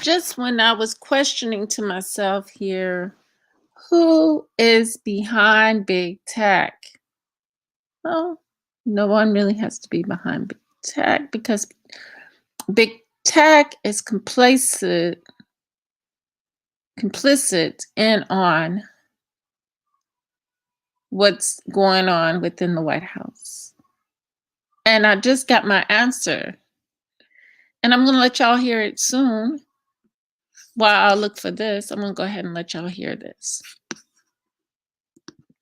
just when I was questioning to myself here, who is behind big tech? Well, no one really has to be behind big tech because big tech is complicit in on what's going on within the White House. And I just got my answer. And I'm going to let y'all hear it soon. While I look for this, I'm going to go ahead and let y'all hear this.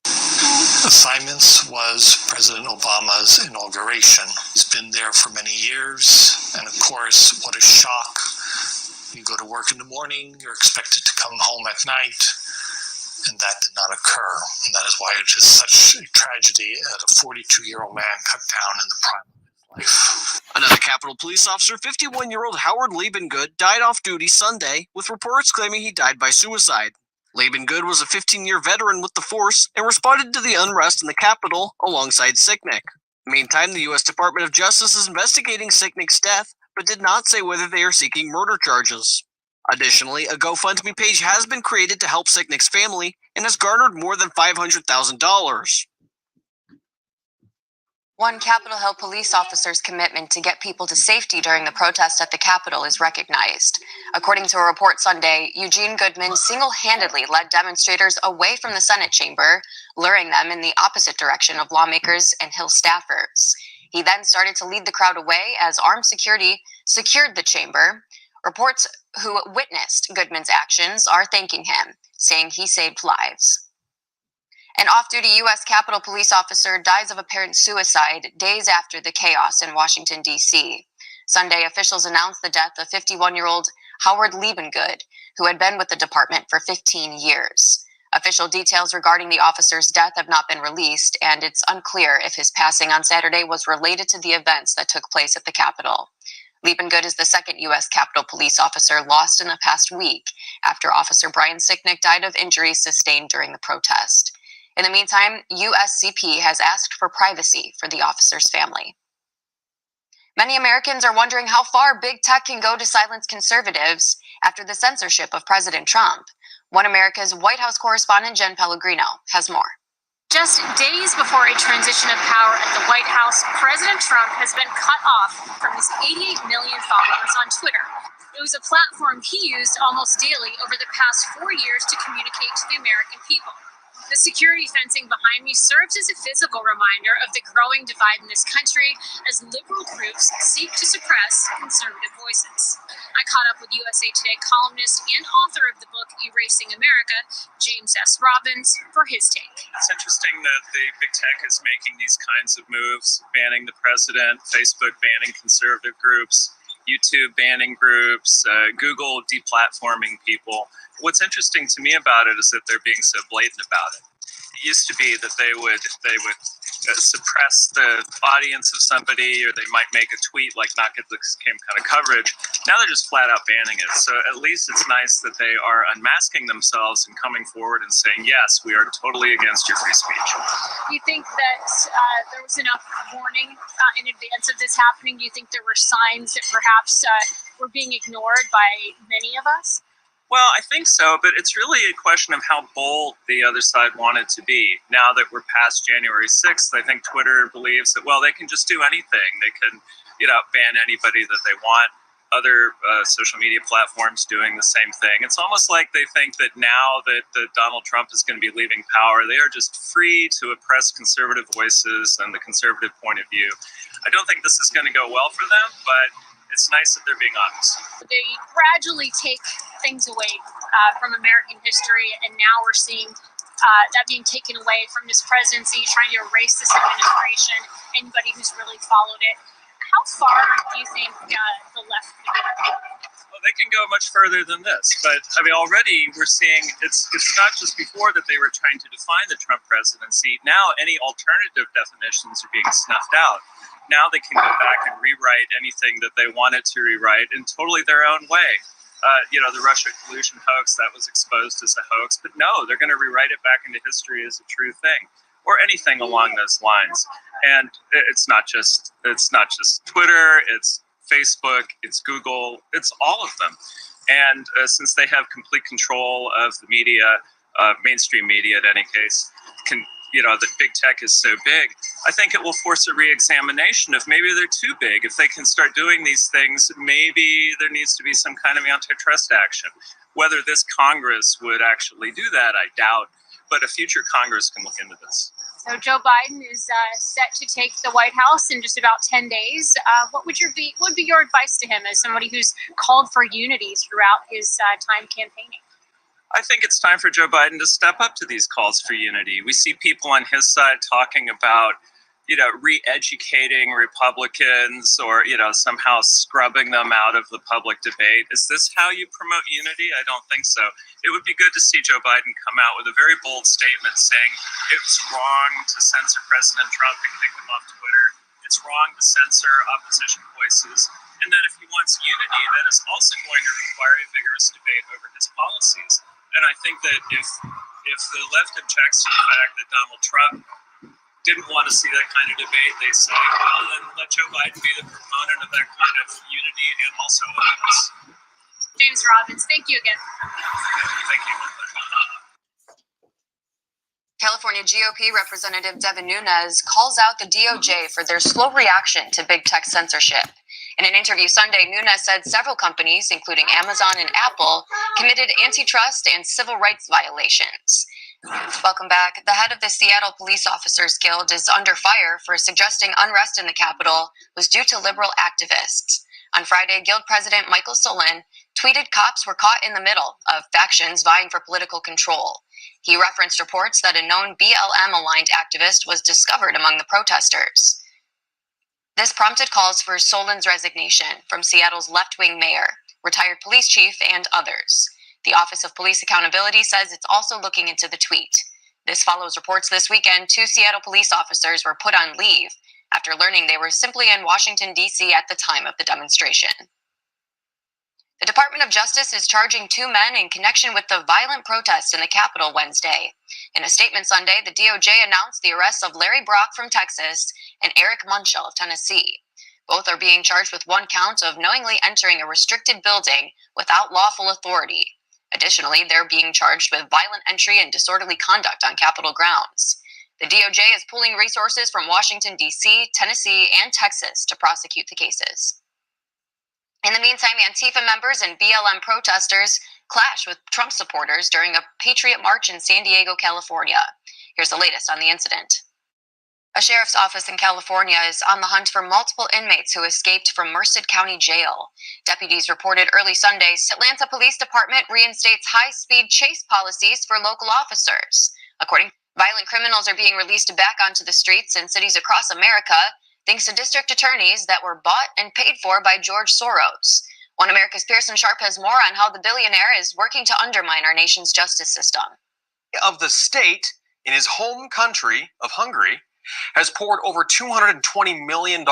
Assignments was President Obama's inauguration. He's been there for many years, and of course, what a shock. You go to work in the morning, you're expected to come home at night, and that did not occur. And that is why it is such a tragedy that a 42-year-old man cut down in the prime of his life. Another Capitol Police officer, 51-year-old Howard Liebengood, died off duty Sunday, with reports claiming he died by suicide. Liebengood was a 15-year veteran with the force and responded to the unrest in the Capitol alongside Sicknick. Meantime, the U.S. Department of Justice is investigating Sicknick's death, but did not say whether they are seeking murder charges. Additionally, a GoFundMe page has been created to help Sicknick's family and has garnered more than $500,000. One Capitol Hill police officer's commitment to get people to safety during the protest at the Capitol is recognized. According to a report Sunday, Eugene Goodman single-handedly led demonstrators away from the Senate chamber, luring them in the opposite direction of lawmakers and Hill staffers. He then started to lead the crowd away as armed security secured the chamber. Reports who witnessed Goodman's actions are thanking him, saying he saved lives. An off-duty U.S. Capitol Police officer dies of apparent suicide days after the chaos in Washington, D.C. Sunday, officials announced the death of 51-year-old Howard Liebengood, who had been with the department for 15 years. Official details regarding the officer's death have not been released, and it's unclear if his passing on Saturday was related to the events that took place at the Capitol. Liebengood is the second U.S. Capitol Police officer lost in the past week after Officer Brian Sicknick died of injuries sustained during the protest. In the meantime, USCP has asked for privacy for the officer's family. Many Americans are wondering how far big tech can go to silence conservatives after the censorship of President Trump. One America's White House correspondent, Jen Pellegrino, has more. Just days before a transition of power at the White House, President Trump has been cut off from his 88 million followers on Twitter. It was a platform he used almost daily over the past 4 years to communicate to the American people. The security fencing behind me serves as a physical reminder of the growing divide in this country as liberal groups seek to suppress conservative voices. I caught up with USA Today columnist and author of the book Erasing America, James S. Robbins, for his take. It's interesting that the big tech is making these kinds of moves, banning the president, Facebook banning conservative groups, YouTube banning groups, Google deplatforming people. What's interesting to me about it is that they're being so blatant about it. It used to be that they would suppress the audience of somebody, or they might make a tweet like not get the same kind of coverage. Now they're just flat out banning it. So at least it's nice that they are unmasking themselves and coming forward and saying, yes, we are totally against your free speech. Do you think that there was enough warning in advance of this happening? Do you think there were signs that perhaps were being ignored by many of us? Well, I think so, but it's really a question of how bold the other side wanted to be. Now that we're past January 6th, I think Twitter believes that, well, they can just do anything. They can, ban anybody that they want. Other social media platforms doing the same thing. It's almost like they think that now that Donald Trump is going to be leaving power, they are just free to oppress conservative voices and the conservative point of view. I don't think this is going to go well for them, but it's nice that they're being honest. They gradually take things away from American history, and now we're seeing that being taken away from this presidency, trying to erase this administration, anybody who's really followed it. How far do you think the left could go? Well, they can go much further than this, but already we're seeing it's not just before that they were trying to define the Trump presidency. Now any alternative definitions are being snuffed out. Now they can go back and rewrite anything that they wanted to rewrite in totally their own way. The Russia collusion hoax, that was exposed as a hoax, but no, they're going to rewrite it back into history as a true thing, or anything along those lines. And it's not just Twitter, it's Facebook, it's Google, it's all of them. And since they have complete control of the media, mainstream media in any case, that big tech is so big, I think it will force a re-examination of maybe they're too big. If they can start doing these things, maybe there needs to be some kind of antitrust action. Whether this Congress would actually do that, I doubt, but a future Congress can look into this. So Joe Biden is set to take the White House in just about 10 days. What would be your advice to him as somebody who's called for unity throughout his time campaigning? I think it's time for Joe Biden to step up to these calls for unity. We see people on his side talking about, re-educating Republicans or, somehow scrubbing them out of the public debate. Is this how you promote unity? I don't think so. It would be good to see Joe Biden come out with a very bold statement saying it's wrong to censor President Trump and kick him off Twitter. It's wrong to censor opposition voices. And that if he wants unity, that is also going to require a vigorous debate over his policies. And I think that if the left objects to the fact that Donald Trump didn't want to see that kind of debate, they say, well, then let Joe Biden be the proponent of that kind of unity and also openness. James Robbins, thank you again. Thank you. California GOP Representative Devin Nunes calls out the DOJ for their slow reaction to big tech censorship. In an interview Sunday, Nunes said several companies, including Amazon and Apple, committed antitrust and civil rights violations. Welcome back. The head of the Seattle Police Officers Guild is under fire for suggesting unrest in the Capitol was due to liberal activists. On Friday, Guild President Michael Solon tweeted cops were caught in the middle of factions vying for political control. He referenced reports that a known BLM-aligned activist was discovered among the protesters. This prompted calls for Solon's resignation from Seattle's left-wing mayor, retired police chief, and others. The Office of Police Accountability says it's also looking into the tweet. This follows reports this weekend 2 Seattle police officers were put on leave after learning they were simply in Washington, D.C. at the time of the demonstration. The Department of Justice is charging 2 men in connection with the violent protests in the Capitol Wednesday. In a statement Sunday, the DOJ announced the arrests of Larry Brock from Texas and Eric Munchell of Tennessee. Both are being charged with 1 count of knowingly entering a restricted building without lawful authority. Additionally, they're being charged with violent entry and disorderly conduct on Capitol grounds. The DOJ is pooling resources from Washington, D.C., Tennessee, and Texas to prosecute the cases. In the meantime, Antifa members and BLM protesters clashed with Trump supporters during a Patriot March in San Diego, California. Here's the latest on the incident. A sheriff's office in California is on the hunt for multiple inmates who escaped from Merced County Jail. Deputies reported early Sunday Atlanta Police Department reinstates high-speed chase policies for local officers. According, violent criminals are being released back onto the streets in cities across America, thanks to district attorneys that were bought and paid for by George Soros. One America's Pearson Sharp has more on how the billionaire is working to undermine our nation's justice system. Of the state in his home country of Hungary has poured over $220 million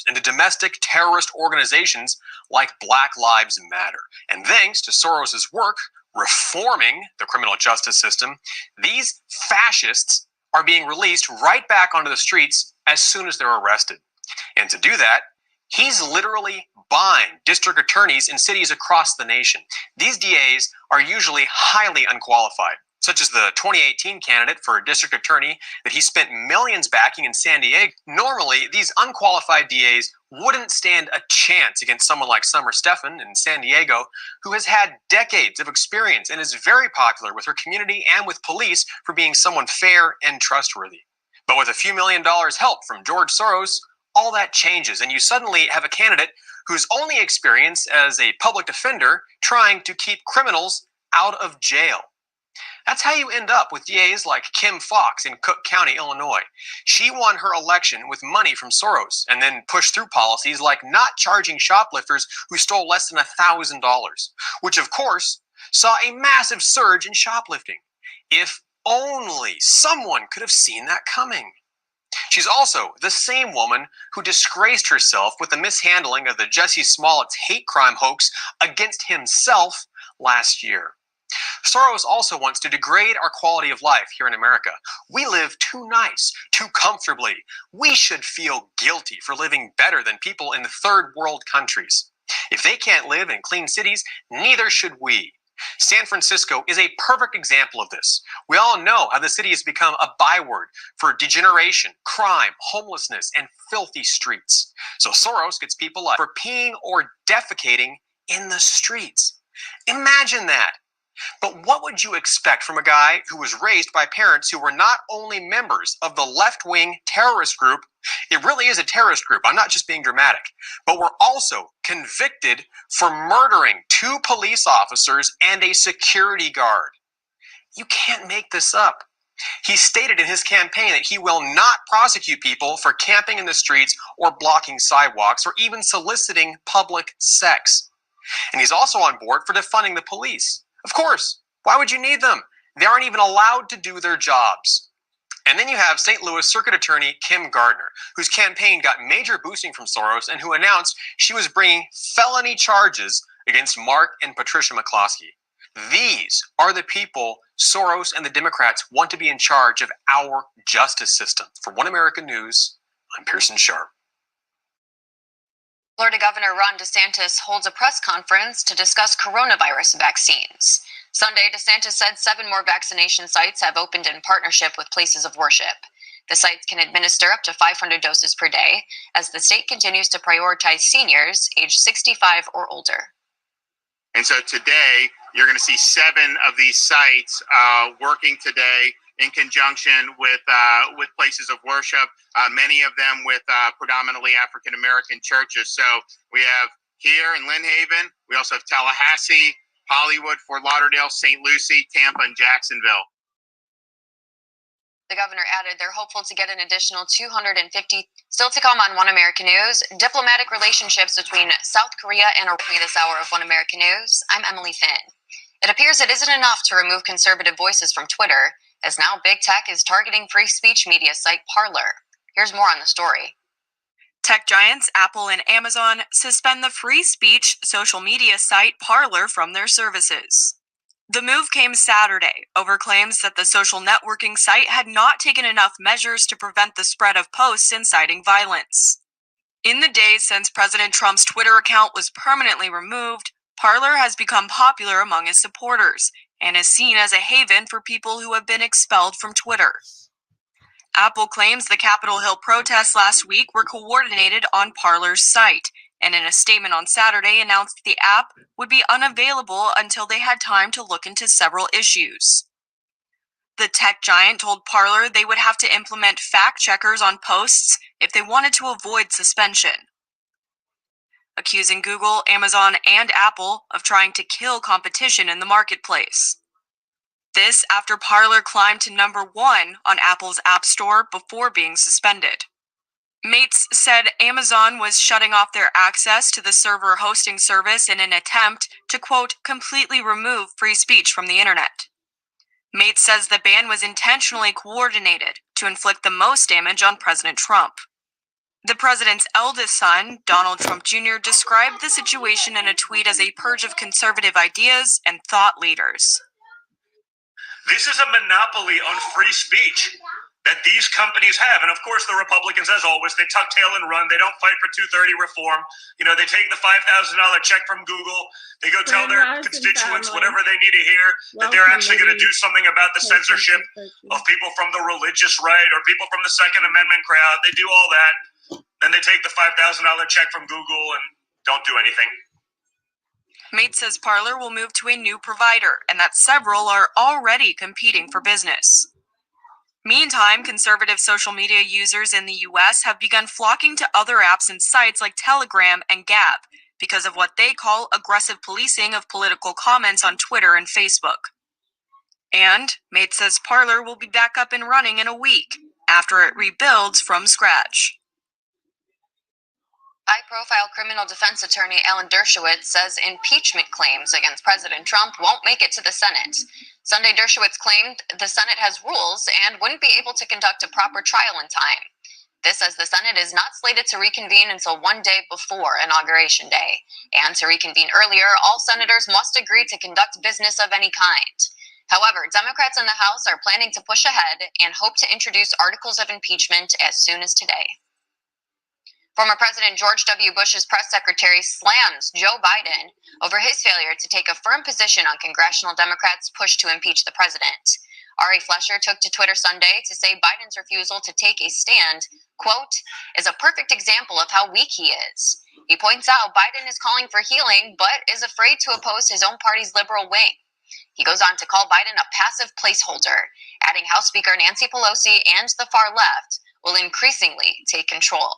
into domestic terrorist organizations like Black Lives Matter. And thanks to Soros's work reforming the criminal justice system, these fascists are being released right back onto the streets as soon as they're arrested. And to do that, he's literally buying district attorneys in cities across the nation. These DAs are usually highly unqualified, such as the 2018 candidate for a district attorney that he spent millions backing in San Diego. Normally, these unqualified DAs wouldn't stand a chance against someone like Summer Stephan in San Diego, who has had decades of experience and is very popular with her community and with police for being someone fair and trustworthy. But with a few $1 million help from George Soros, all that changes, and you suddenly have a candidate whose only experience as a public defender trying to keep criminals out of jail. That's how you end up with DAs like Kim Foxx in Cook County, Illinois. She won her election with money from Soros and then pushed through policies like not charging shoplifters who stole less than $1,000, which of course saw a massive surge in shoplifting. If only someone could have seen that coming. She's also the same woman who disgraced herself with the mishandling of the Jussie Smollett's hate crime hoax against himself last year. Soros also wants to degrade our quality of life here in America. We live too nice, too comfortably. We should feel guilty for living better than people in third world countries. If they can't live in clean cities, neither should we. San Francisco is a perfect example of this. We all know how the city has become a byword for degeneration, crime, homelessness, and filthy streets. So Soros gets people up for peeing or defecating in the streets. Imagine that. But what would you expect from a guy who was raised by parents who were not only members of the left-wing terrorist group, it really is a terrorist group, I'm not just being dramatic, but were also convicted for murdering 2 police officers and a security guard? You can't make this up. He stated in his campaign that he will not prosecute people for camping in the streets or blocking sidewalks or even soliciting public sex. And he's also on board for defunding the police. Of course, why would you need them? They aren't even allowed to do their jobs. And then you have St. Louis Circuit Attorney Kim Gardner, whose campaign got major boosting from Soros and who announced she was bringing felony charges against Mark and Patricia McCloskey. These are the people Soros and the Democrats want to be in charge of our justice system. For One American News, I'm Pearson Sharp. Florida Governor Ron DeSantis holds a press conference to discuss coronavirus vaccines. Sunday, DeSantis said 7 more vaccination sites have opened in partnership with places of worship. The sites can administer up to 500 doses per day as the state continues to prioritize seniors aged 65 or older. And so today, you're going to see 7 of these sites working today in conjunction with places of worship, many of them with predominantly African-American churches. So we have here in Lynn Haven, we also have Tallahassee, Hollywood, Fort Lauderdale, St. Lucie, Tampa, and Jacksonville. The governor added they're hopeful to get an additional 250. Still to come on One American News, diplomatic relationships between South Korea and Iran. This hour of One American News, I'm Emily Finn. It appears it isn't enough to remove conservative voices from Twitter, as now big tech is targeting free speech media site Parler. Here's more on the story. Tech giants Apple and Amazon suspend the free speech social media site Parler from their services. The move came Saturday over claims that the social networking site had not taken enough measures to prevent the spread of posts inciting violence. In the days since President Trump's Twitter account was permanently removed, Parler has become popular among his supporters and is seen as a haven for people who have been expelled from Twitter. Apple claims the Capitol Hill protests last week were coordinated on Parler's site, and in a statement on Saturday announced the app would be unavailable until they had time to look into several issues. The tech giant told Parler they would have to implement fact checkers on posts if they wanted to avoid suspension, accusing Google, Amazon, and Apple of trying to kill competition in the marketplace. This after Parler climbed to number 1 on Apple's App Store before being suspended. Mates said Amazon was shutting off their access to the server hosting service in an attempt to, quote, completely remove free speech from the internet. Mates says the ban was intentionally coordinated to inflict the most damage on President Trump. The president's eldest son, Donald Trump Jr., described the situation in a tweet as a purge of conservative ideas and thought leaders. This is a monopoly on free speech that these companies have. And of course, the Republicans, as always, they tuck tail and run. They don't fight for 230 reform. You know, they take the $5,000 check from Google. They go tell their constituents whatever they need to hear, that they're actually going to do something about the censorship of people from the religious right or people from the Second Amendment crowd. They do all that. Then they take the $5,000 check from Google and don't do anything. Mates says Parler will move to a new provider and that several are already competing for business. Meantime, conservative social media users in the U.S. have begun flocking to other apps and sites like Telegram and Gab because of what they call aggressive policing of political comments on Twitter and Facebook. And Mates says Parler will be back up and running in a week after it rebuilds from scratch. High-profile criminal defense attorney Alan Dershowitz says impeachment claims against President Trump won't make it to the Senate. Sunday, Dershowitz claimed the Senate has rules and wouldn't be able to conduct a proper trial in time. This as the Senate is not slated to reconvene until 1 day before Inauguration Day. And to reconvene earlier, all senators must agree to conduct business of any kind. However, Democrats in the House are planning to push ahead and hope to introduce articles of impeachment as soon as today. Former President George W. Bush's press secretary slams Joe Biden over his failure to take a firm position on congressional Democrats' push to impeach the president. Ari Fleischer took to Twitter Sunday to say Biden's refusal to take a stand, quote, is a perfect example of how weak he is. He points out Biden is calling for healing, but is afraid to oppose his own party's liberal wing. He goes on to call Biden a passive placeholder, adding House Speaker Nancy Pelosi and the far left will increasingly take control.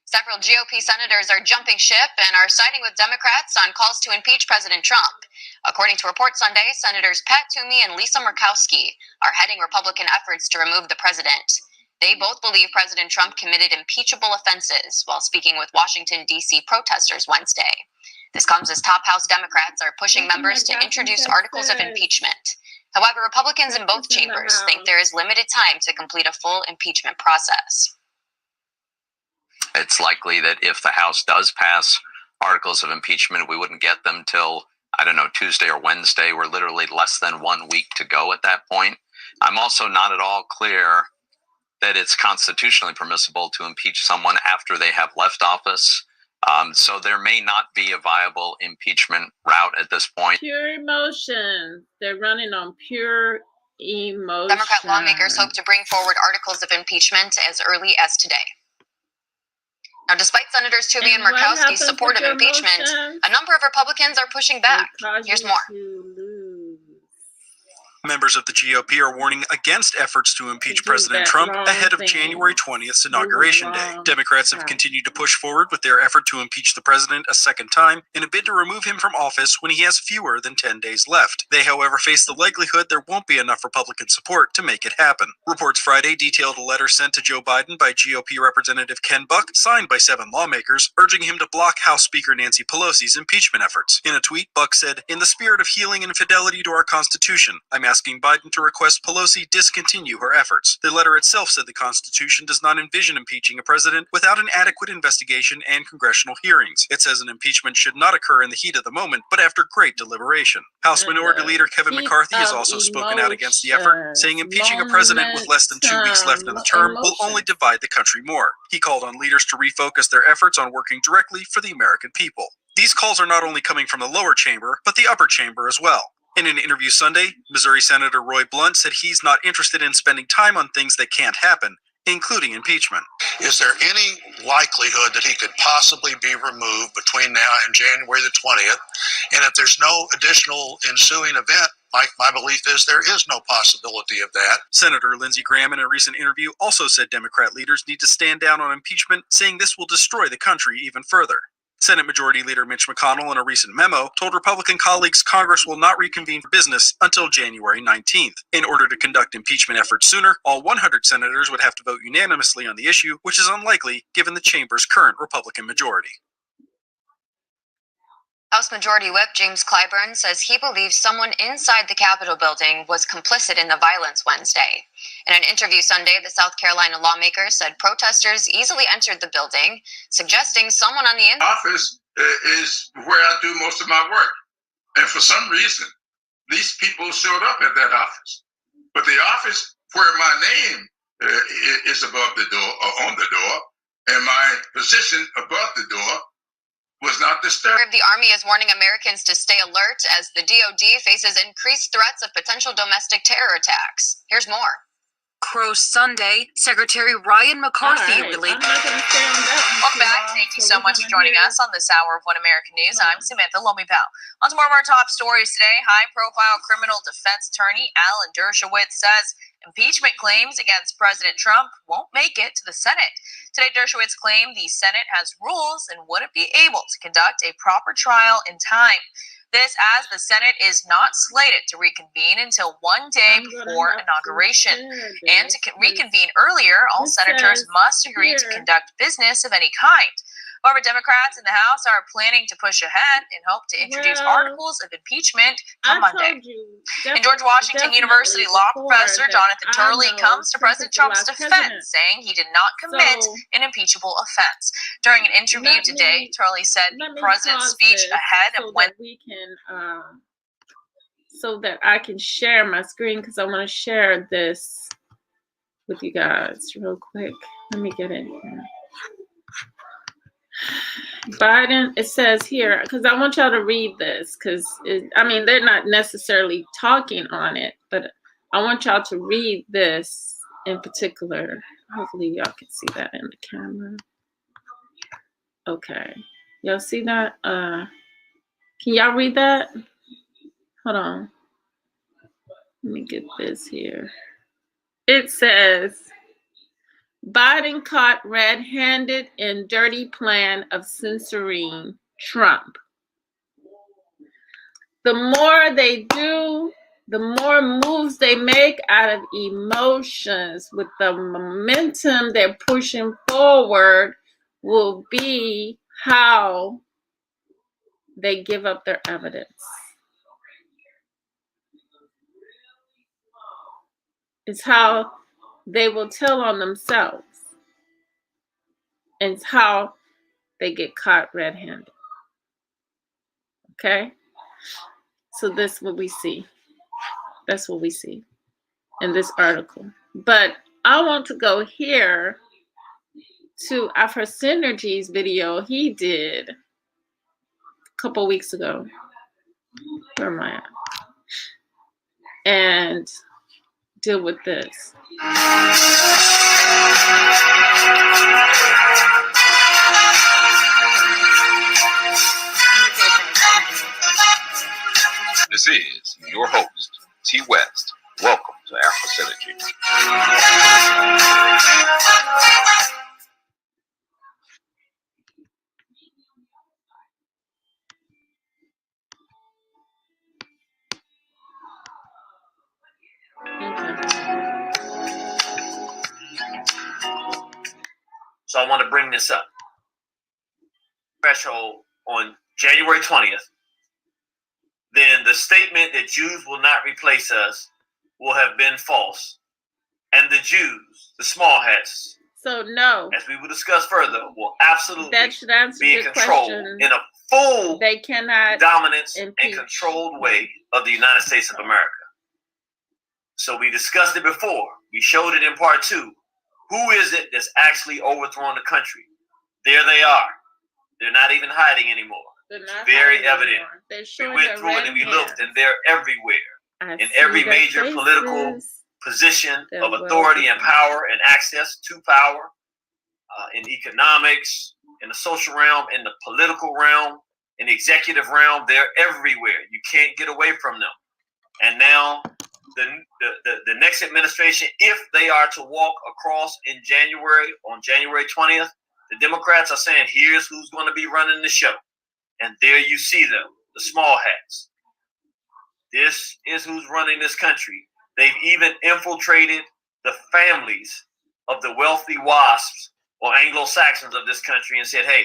Several GOP senators are jumping ship and are siding with Democrats on calls to impeach President Trump. According to Report Sunday, Senators Pat Toomey and Lisa Murkowski are heading Republican efforts to remove the president. They both believe President Trump committed impeachable offenses while speaking with Washington, D.C. protesters Wednesday. This comes as top House Democrats are pushing members to introduce articles of impeachment. However, Republicans in both chambers think there is limited time to complete a full impeachment process. It's likely that if the House does pass articles of impeachment, we wouldn't get them till, I don't know, Tuesday or Wednesday. We're literally less than 1 week to go at that point. I'm also not at all clear that it's constitutionally permissible to impeach someone after they have left office. So there may not be a viable impeachment route at this point. Pure emotion. They're running on pure emotion. Democrat lawmakers hope to bring forward articles of impeachment as early as today. Now, despite Senators Toomey and Murkowski's support of impeachment, a number of Republicans are pushing back. Here's more. Members of the GOP are warning against efforts to impeach President Trump ahead of January 20th's Inauguration Day. Democrats have continued to push forward with their effort to impeach the president a second time in a bid to remove him from office when he has fewer than 10 days left. They, however, face the likelihood there won't be enough Republican support to make it happen. Reports Friday detailed a letter sent to Joe Biden by GOP Representative Ken Buck, signed by 7 lawmakers, urging him to block House Speaker Nancy Pelosi's impeachment efforts. In a tweet, Buck said, "In the spirit of healing and fidelity to our Constitution, I'm asking Biden to request Pelosi discontinue her efforts." The letter itself said the Constitution does not envision impeaching a president without an adequate investigation and congressional hearings. It says an impeachment should not occur in the heat of the moment, but after great deliberation. House Minority Leader Kevin McCarthy has also spoken out against the effort, saying impeaching a president with less than 2 weeks left in the term will only divide the country more. He called on leaders to refocus their efforts on working directly for the American people. These calls are not only coming from the lower chamber, but the upper chamber as well. In an interview Sunday, Missouri Senator Roy Blunt said he's not interested in spending time on things that can't happen, including impeachment. Is there any likelihood that he could possibly be removed between now and January the 20th? And if there's no additional ensuing event, my belief is there is no possibility of that. Senator Lindsey Graham, in a recent interview, also said Democrat leaders need to stand down on impeachment, saying this will destroy the country even further. Senate Majority Leader Mitch McConnell, in a recent memo, told Republican colleagues Congress will not reconvene for business until January 19th. In order to conduct impeachment efforts sooner, all 100 senators would have to vote unanimously on the issue, which is unlikely given the chamber's current Republican majority. House Majority Whip James Clyburn says he believes someone inside the Capitol building was complicit in the violence Wednesday. In an interview Sunday, the South Carolina lawmaker said protesters easily entered the building, suggesting someone on the office is where I do most of my work. And for some reason, these people showed up at that office. But the office where my name is above the door or on the door, and my position above the door was not disturbed. The Army is warning Americans to stay alert as the DoD faces increased threats of potential domestic terror attacks. Here's more. Crow Sunday, Secretary Ryan McCarthy relayed. Welcome back. Thank you so much for joining us on this hour of One American News. I'm Samantha Lomipal. On to more of our top stories today. High-profile criminal defense attorney Alan Dershowitz says impeachment claims against President Trump won't make it to the Senate. Today, Dershowitz claimed the Senate has rules and wouldn't be able to conduct a proper trial in time. This as the Senate is not slated to reconvene until 1 day before inauguration. And to reconvene earlier, all senators must agree to conduct business of any kind. However, Democrats in the House are planning to push ahead and hope to introduce articles of impeachment on Monday. And George Washington University law professor Jonathan Turley comes to President Trump's defense, saying he did not commit an impeachable offense. During an interview today, Turley said the president's speech ahead of when we can, so that I can share my screen, because I want to share this with you guys real quick. Let me get in here. Biden, it says here, because I want y'all to read this, because, I mean, they're not necessarily talking on it, but I want y'all to read this in particular. Hopefully y'all can see that in the camera. Okay. Y'all see that? Can y'all read that? Hold on. Let me get this here. It says, Biden caught red-handed in dirty plan of censoring Trump. The more they do, the more moves they make out of emotions with the momentum they're pushing forward will be how they give up their evidence. It's how they will tell on themselves. And it's how they get caught red-handed. Okay? So this is what we see. That's what we see in this article. But I want to go here to Afro Synergy's video he did a couple weeks ago. Where am I at? And deal with this. This is your host, T West. Welcome to Afro Synergy. So I want to bring this up. Threshold on January 20th, then the statement that Jews will not replace us will have been false. And the Jews, the small hats, so no, as we will discuss further, will absolutely that should answer be in control question. in a full they cannot dominance impeach. and controlled way of the United States of America. So we discussed it before. We showed it in part 2. Who is it that's actually overthrowing the country? There they are. They're not even hiding anymore. It's very evident. We went through it and we looked, and they're everywhere. In every major political position of authority and power and access to power, in economics, in the social realm, in the political realm, in the executive realm, they're everywhere. You can't get away from them. And now the next administration, if they are to walk across in January, on January 20th, the Democrats are saying, here's who's going to be running the show. And there you see them, the small hats. This is who's running this country. They've even infiltrated the families of the wealthy WASPs or Anglo-Saxons of this country and said, hey,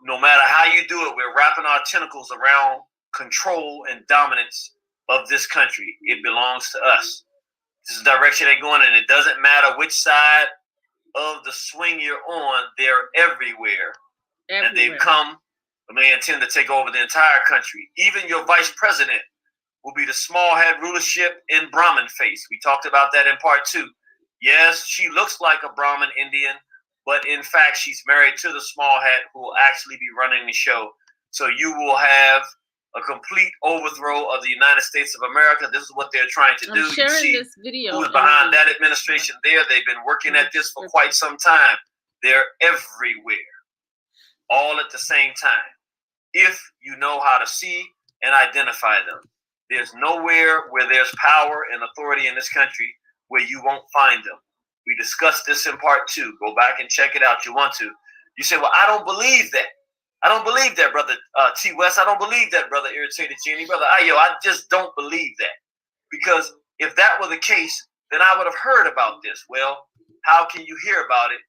no matter how you do it, we're wrapping our tentacles around control and dominance of this country. It belongs to us. This is the direction they're going in. It doesn't matter which side of the swing you're on, they're everywhere. And they've come, and they intend to take over the entire country. Even your vice president will be the small hat rulership in Brahmin face. We talked about that in part 2. Yes, she looks like a Brahmin Indian, but in fact, she's married to the small hat who will actually be running the show. So you will have a complete overthrow of the United States of America. This is what they're trying to do. You see this video who's behind that administration there. They've been working at this for quite some time. They're everywhere, all at the same time, if you know how to see and identify them. There's nowhere where there's power and authority in this country where you won't find them. We discussed this in part 2. Go back and check it out. You want to. You say, well, I don't believe that. I don't believe that, brother T. West. I don't believe that, brother Irritated Genie. Brother Ayo, I just don't believe that. Because if that were the case, then I would have heard about this. Well, how can you hear about it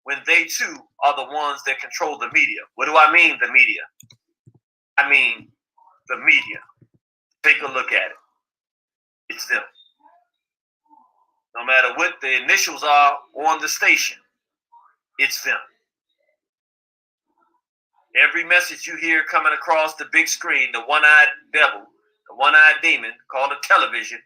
when they too are the ones that control the media? What do I mean, the media? I mean, the media. Take a look at it. It's them. No matter what the initials are on the station, it's them. Every message you hear coming across the big screen, the one-eyed devil, the one-eyed demon called a television,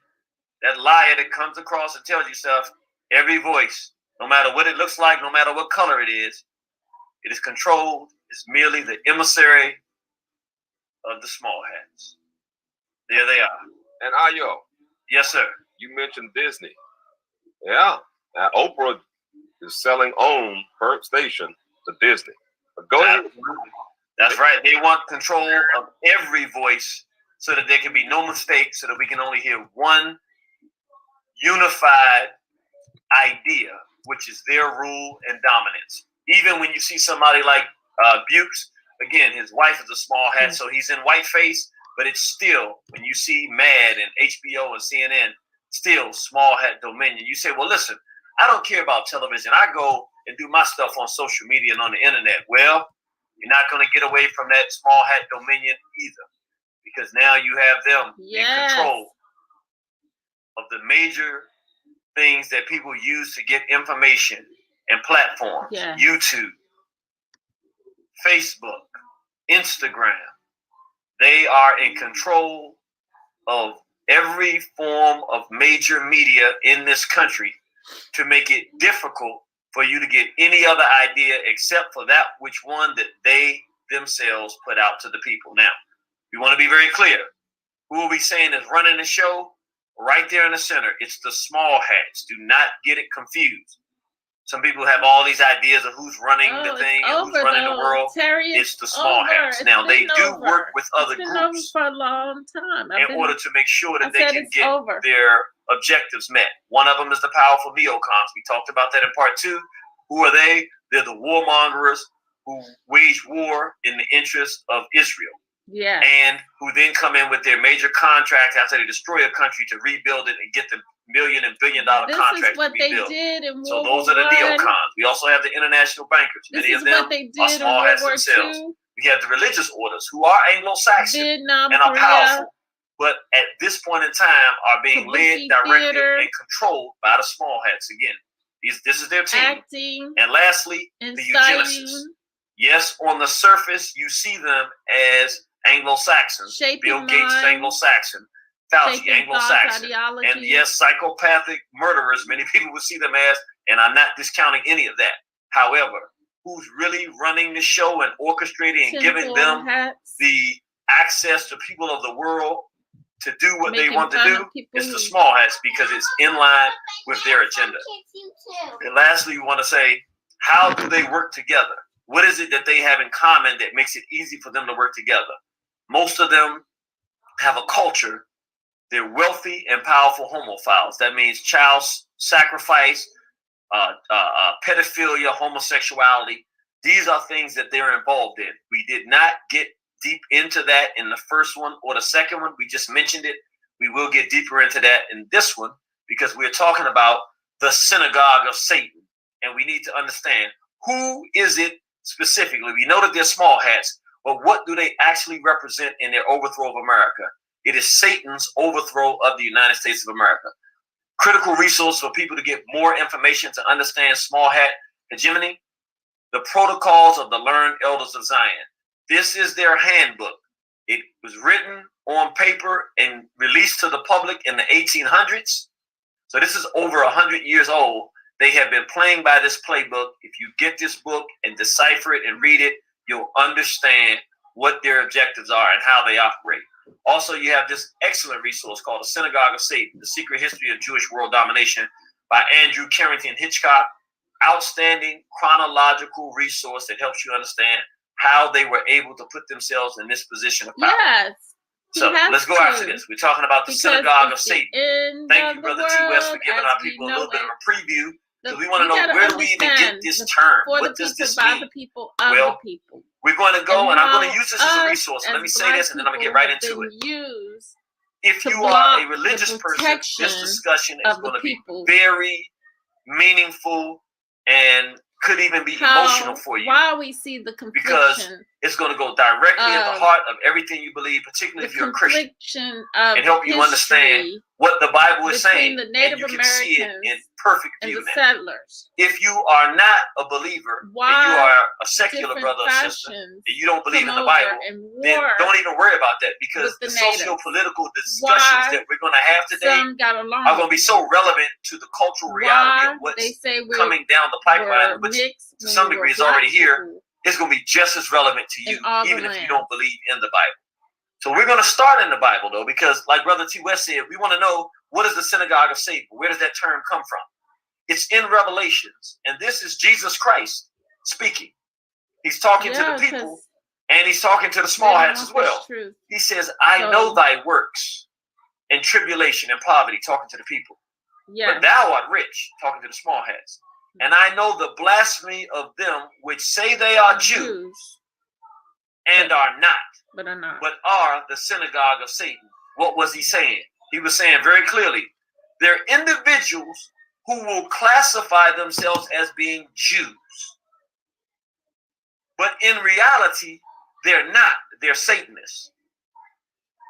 that liar that comes across and tells you stuff, every voice, no matter what it looks like, no matter what color it is, It is controlled. It's merely the emissary of the small hats. There they are. And Ayo. Yes, sir. You mentioned Disney. Yeah. Now, Oprah is selling her station to Disney. But go ahead. That's right. They want control of every voice so that there can be no mistakes, so that we can only hear one unified idea, which is their rule and dominance. Even when you see somebody like Bukes, again, his wife is a small hat, so he's in whiteface, but it's still, when you see Mad and HBO and CNN, still small hat dominion. You say, well, listen, I don't care about television. I go and do my stuff on social media and on the internet. Well, you're not going to get away from that small hat dominion either, because now you have them in control of the major things that people use to get information and platforms. YouTube, Facebook, Instagram. They are in control of every form of major media in this country to make it difficult for you to get any other idea except for that which one that they themselves put out to the people. Now, we want to be very clear. Who are we saying is running the show? Right there in the center, it's the small hats. Do not get it confused. Some people have all these ideas of who's running the thing and who's running the world. It's the small hats. Now, they do work with other groups for a long time. in order to make sure that they can get their objectives met. One of them is the powerful neocons. We talked about that in part 2. Who are they? They're the warmongers who wage war in the interest of Israel. Yeah. And who then come in with their major contracts after they destroy a country to rebuild it and get the million and $billion contracts This is what to they rebuild. did in So World those War are the I. neocons. We also have the international bankers. This Many is of them what they did are in small World hats War themselves. II. We have the religious orders who are Anglo-Saxon Vietnam, and are Korea, powerful, but at this point in time are being led, Kabuki directed, theater, and controlled by the small hats again. This is their team. acting, And lastly, the inciting, eugenicists. Yes, on the surface, you see them as Anglo-Saxons. shaping Bill Gates is minds, Anglo-Saxon. Fauci, shaping Anglo-Saxon. thoughts, ideologies. And yes, psychopathic murderers, many people would see them as, and I'm not discounting any of that. However, who's really running the show and orchestrating and giving them the access to people of the world to do what they want to do is the small hats, because it's in line with their agenda. And lastly, we want to say, how do they work together? What is it that they have in common that makes it easy for them to work together? Most of them have a culture. They're wealthy and powerful homophiles. That means child sacrifice, pedophilia, homosexuality. These are things that they're involved in. We did not get deep into that in the first one or the second one. We just mentioned it. We will get deeper into that in this one, because we're talking about the synagogue of Satan. And we need to understand, who is it specifically? We know that they're small hats, but what do they actually represent in their overthrow of America? It is Satan's overthrow of the United States of America. Critical resource for people to get more information to understand small hat hegemony: the Protocols of the Learned Elders of Zion. This is their handbook. It was written on paper and released to the public in the 1800s. So this is over 100 years old. They have been playing by this playbook. If you get this book and decipher it and read it, you'll understand what their objectives are and how they operate. Also, you have this excellent resource called The Synagogue of Satan, The Secret History of Jewish World Domination by Andrew Carrington Hitchcock. Outstanding chronological resource that helps you understand how they were able to put themselves in this position of power. Yes. So let's go after this. We're talking about the Synagogue of Satan. Thank you, Brother T. West, for giving our people a little bit of a preview, because we want to know, where do we even get this term? What does this mean? Well, we're going to go, and I'm going to use this as a resource. So let me say this, and then I'm going to get right into it. If you are a religious person, this discussion is going to be very meaningful and could even be emotional for you. Why we see the confliction, because it's going to go directly at the heart of everything you believe, particularly if you're a Christian, and help you understand what the Bible is saying, the Native and you can Americans see it in perfect view and the now. settlers. If you are not a believer, and you are a secular brother or sister, and you don't believe in the Bible, then don't even worry about that, because the socio-political discussions that we're going to have today are going to be so relevant to the cultural reality of what's coming down the pipeline, which to some degree is already here. it's going to be just as relevant to you, In all the even if you lands. don't believe in the Bible. So we're going to start in the Bible, though, because like Brother T. West said, we want to know, what is the synagogue of Satan? Where does that term come from? It's in Revelations, and this is Jesus Christ speaking. He's talking to the people, and he's talking to the small hats as well. He says, I know thy works and tribulation and poverty, talking to the people. But thou art rich, talking to the small hats. And I know the blasphemy of them which say they are Jews and are not, but are the synagogue of Satan. What was he saying? He was saying very clearly, there are individuals who will classify themselves as being Jews. But in reality, they're not. They're Satanists.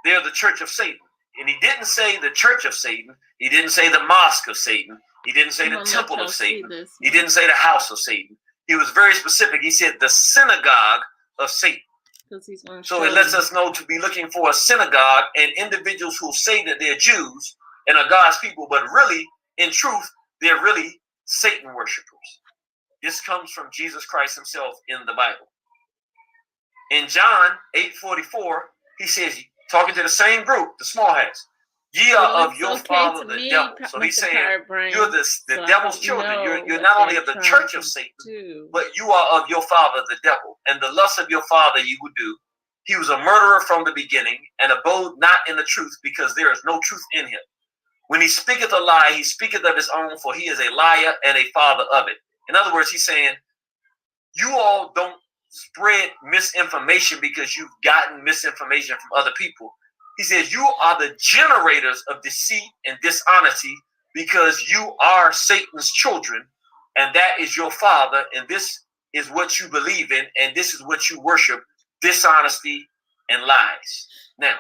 They're the church of Satan. And he didn't say the church of Satan. He didn't say the mosque of Satan. He didn't say the temple of Satan. He didn't say the house of Satan. He was very specific. He said the synagogue of Satan. So it lets us know to be looking for a synagogue and individuals who say that they're Jews and are God's people, but really, in truth, they're really Satan worshipers. This comes from Jesus Christ himself in the Bible. In John 8:44, he says, talking to the same group, the small hats, ye are of your father the devil. So he's saying, you're the devil's children. You're not only of the church of Satan, but you are of your father the devil. And the lust of your father you would do. He was a murderer from the beginning, and abode not in the truth, because there is no truth in him. When he speaketh a lie, he speaketh of his own, for he is a liar and a father of it. In other words, he's saying, you all don't spread misinformation because you've gotten misinformation from other people. He says, you are the generators of deceit and dishonesty because you are Satan's children, and that is your father, and this is what you believe in, and this is what you worship, dishonesty and lies. Now,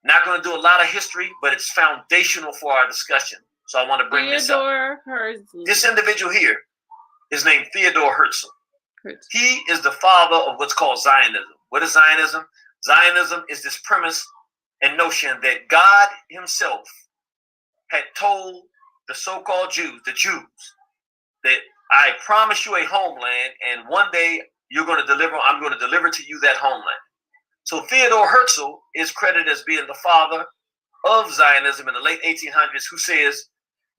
not going to do a lot of history, but it's foundational for our discussion. So I want to bring this up. This individual here is named Theodore Herzl. He is the father of what's called Zionism. What is Zionism? Zionism is this premise and notion that God himself had told the so-called Jews, that I promise you a homeland, and one day I'm going to deliver to you that homeland. So Theodore Herzl is credited as being the father of Zionism in the late 1800s, who says,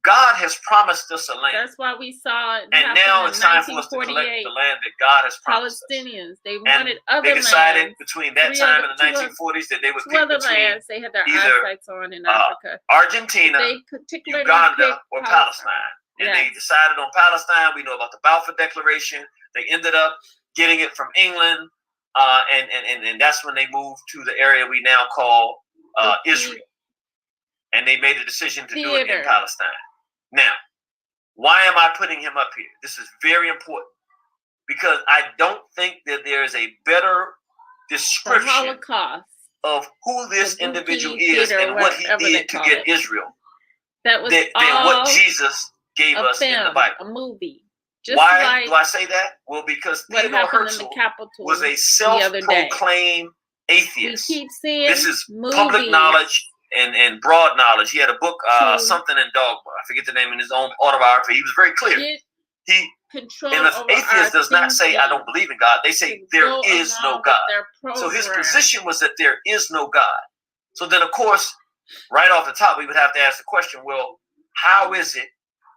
God has promised us a land. That's why we saw it. And now it's time for us to collect the land that God has promised Palestinians. us. They wanted other lands. They decided lands. between that time and the 1940s that they would pick between lands they had their eyesights on in Africa. Argentina, Uganda, or Palestine. And they decided on Palestine. We know about the Balfour Declaration. They ended up getting it from England. And that's when they moved to the area we now call Israel. And they made a decision to do it in Palestine. Now, why am I putting him up here? This is very important, because I don't think that there is a better description of who this individual is and what he did to get Israel than what Jesus gave us in the Bible. A movie. Why do I say that? Well, because Theodore Herzl was a self-proclaimed atheist. This is public knowledge and broad knowledge. He had a book, something in Dogma. I forget the name, in his own autobiography. He was very clear. And the atheist does not say, I don't believe in God. They say, there is no God. So his position was that there is no God. So then, of course, right off the top, we would have to ask the question, well, how is it,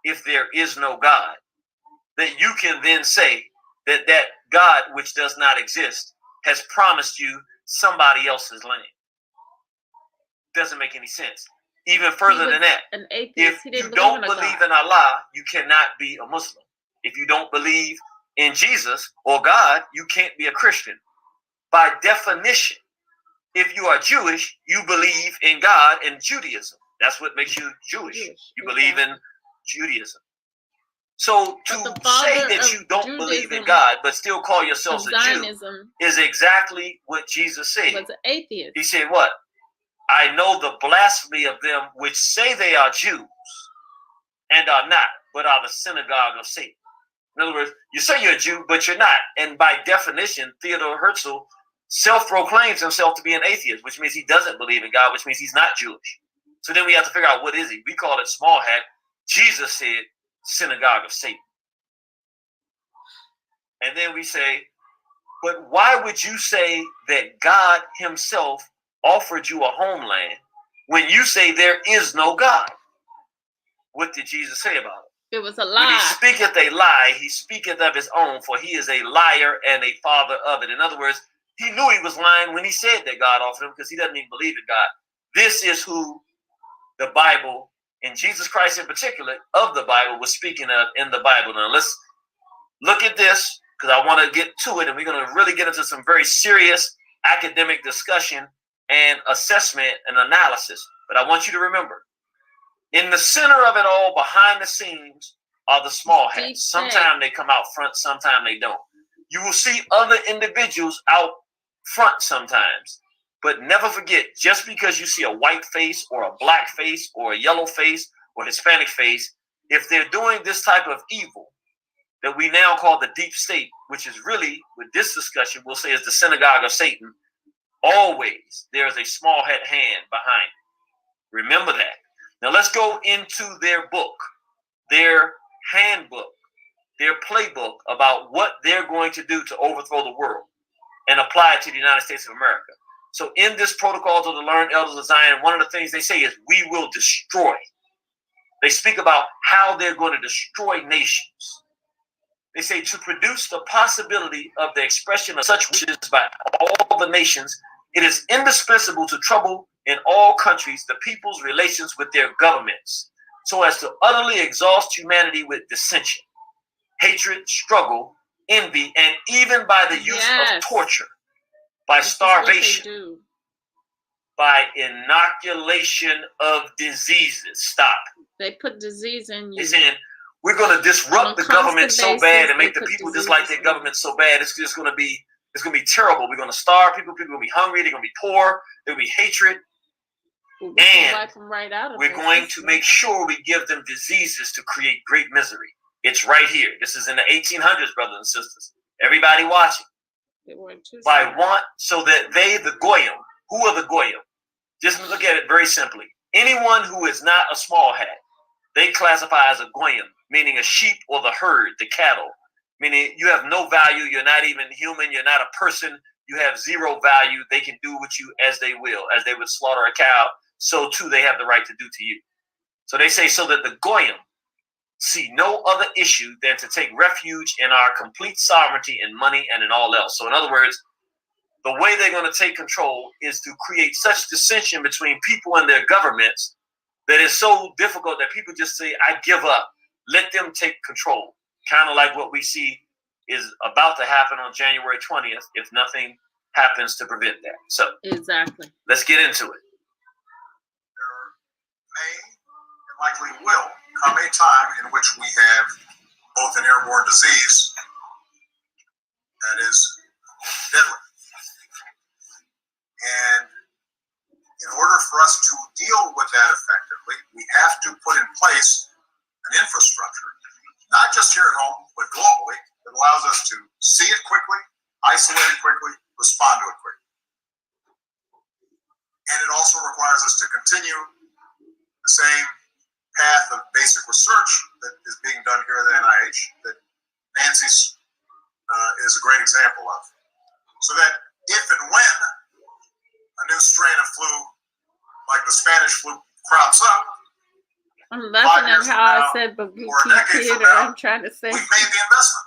if there is no God, that you can then say that that God, which does not exist, has promised you somebody else's land? Doesn't make any sense. Even further than that, if you don't believe in Allah, you cannot be a Muslim. If you don't believe in Jesus or God, you can't be a Christian. By definition, if you are Jewish, you believe in God and Judaism. That's what makes you Jewish. You believe in Judaism. So to say that you don't believe in God but still call yourself a Jew is exactly what Jesus said. He said what? I know the blasphemy of them which say they are Jews and are not, but are the synagogue of Satan. In other words, you say you're a Jew, but you're not. And by definition, Theodore Herzl self-proclaims himself to be an atheist, which means he doesn't believe in God, which means he's not Jewish. So then we have to figure out, what is he? We call it small hat. Jesus said synagogue of Satan. And then we say, But why would you say that God himself offered you a homeland when you say there is no God? What did Jesus say about it? It was a lie. When he speaketh a lie, he speaketh of his own, for he is a liar and a father of it. In other words, he knew he was lying when he said that God offered him, because he doesn't even believe in God. This is who the Bible, and Jesus Christ in particular, of the Bible, was speaking of in the Bible. Now let's look at this, because I want to get to it, and we're going to really get into some very serious academic discussion and assessment and analysis. But I want you to remember, in the center of it all, behind the scenes, are the small hats. Sometimes they come out front, sometimes they don't. You will see other individuals out front sometimes, but never forget, just because you see a white face or a black face or a yellow face or Hispanic face, if they're doing this type of evil that we now call the deep state, which is really, with this discussion, we'll say is the synagogue of Satan, always there's a small hat hand behind it. Remember that. Now let's go into their book, their handbook, their playbook about what they're going to do to overthrow the world and apply it to the United States of America. So in this protocol to the learned elders of Zion, one of the things they say is, we will destroy. They speak about how they're going to destroy nations. They say to produce the possibility of the expression of such wishes by all the nations, it is indispensable to trouble in all countries the people's relations with their governments, so as to utterly exhaust humanity with dissension, hatred, struggle, envy, and even by the use of torture, by starvation, by inoculation of diseases. Stop. They put disease in you. It's in, we're going to disrupt the government so bad and make the people dislike their government so bad. It's just going to be, it's going to be terrible. We're going to starve people. People are going to be hungry. They're going to be poor. There'll be hatred. And we're going to make sure we give them diseases to create great misery. It's right here. This is in the 1800s, brothers and sisters. Everybody watching. By want, so that they, the Goyim, who are the Goyim? Just look at it very simply. Anyone who is not a small hat, they classify as a Goyim, meaning a sheep or the herd, the cattle. Meaning you have no value, you're not even human, you're not a person, you have zero value. They can do with you as they will. As they would slaughter a cow, so too they have the right to do to you. So they say, so that the Goyim see no other issue than to take refuge in our complete sovereignty in money and in all else. So in other words, the way they're going to take control is to create such dissension between people and their governments that is so difficult that people just say, I give up. Let them take control. Kind of like what we see is about to happen on January 20th if nothing happens to prevent that. So exactly. Let's get into it. There may and likely will come a time in which we have both an airborne disease that is deadly. And in order for us to deal with that effectively, we have to put in place an infrastructure, not just here at home, but globally, that allows us to see it quickly, isolate it quickly, respond to it quickly. And it also requires us to continue the same path of basic research that is being done here at the NIH, that Nancy is a great example of. So that if and when a new strain of flu, like the Spanish flu, crops up, I'm laughing at how I said, but we keep theater. I'm trying to say. We've made the investment.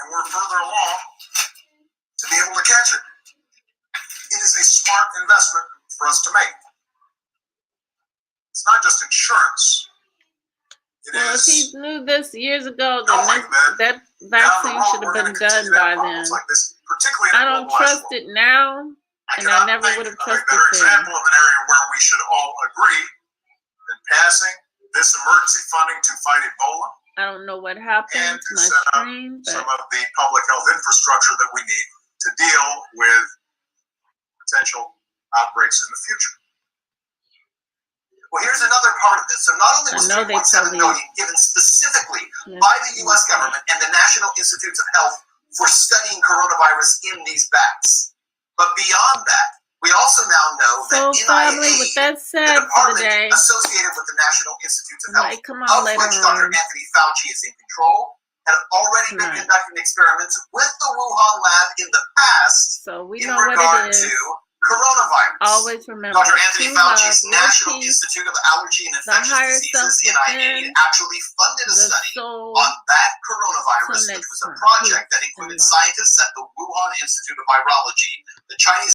And we're further along to be able to catch it. It is a smart investment for us to make. It's not just insurance. Well, if he knew this years ago, then that vaccine should have been done by then. Like this, particularly I don't trust it now, and I never would have trusted it then. A better example of an area where we should all agree in passing this emergency funding to fight Ebola. I don't know what happened to my screen, but some of the public health infrastructure that we need to deal with potential outbreaks in the future. Well, here's another part of this. So not only was $3.7 million given specifically by the U.S. government and the National Institutes of Health for studying coronavirus in these bats, but beyond that, we also now know that family, with that said, the department today, associated with the National Institutes of Health, come on of which Dr. Anthony Fauci is in control, had already been conducting experiments with the Wuhan lab in the past in regard to coronavirus. Always remember, Dr. Anthony Fauci's National Institute of Allergy and Infectious Diseases, NIAID, actually funded a study on that coronavirus, which was a project that included scientists at the Wuhan Institute of Virology, the Chinese